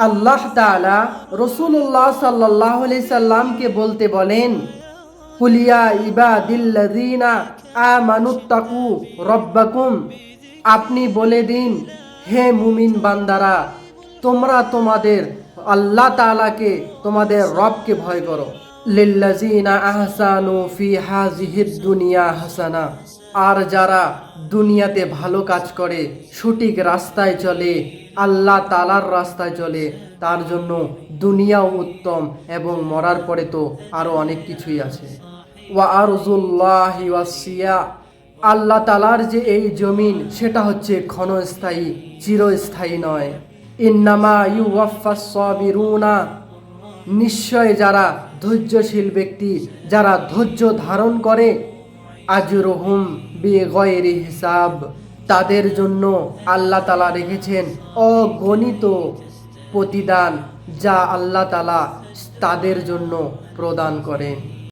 আল্লাহ তাআলা রাসূলুল্লাহ সাল্লাল্লাহু আলাইহি সাল্লামকে বলতে বলেন, কুলিয়া ইবাদিল্লাযিনা আমানুত্তাকু রব্বাকুম, আপনি বলে দিন, হে মুমিন বান্দারা, তোমরা তোমাদের আল্লাহ তাআলাকে, তোমাদের রবকে ভয় করো। লিল্লাযিনা আহসানু ফি হাযিহিদ দুনিয়া হাসানা, আর যারা দুনিয়াতে ভালো কাজ করে, সঠিক রাস্তায় চলে, আল্লাহ তাআলার রাস্তায় চলে, তার জন্য দুনিয়াও উত্তম এবং মরার পরে তো আরও অনেক কিছুই আছে। ওয়া আরজুল্লাহি ওয়াসিয়া, আল্লাহ তাআলার যে এই জমিন, সেটা হচ্ছে ক্ষণস্থায়ী, চিরস্থায়ী নয়। ইন্নামা ইউওয়াফাস সাবিরুনা, নিশ্চয় যারা ধৈর্যশীল ব্যক্তি, যারা ধৈর্য ধারণ করে, আজরুহুম বিগয়রি হিসাব, তাদের জন্য আল্লাহ তাআলা রেখেছেন অগণিত প্রতিদান, যা আল্লাহ তাআলা তাদের জন্য প্রদান করেন।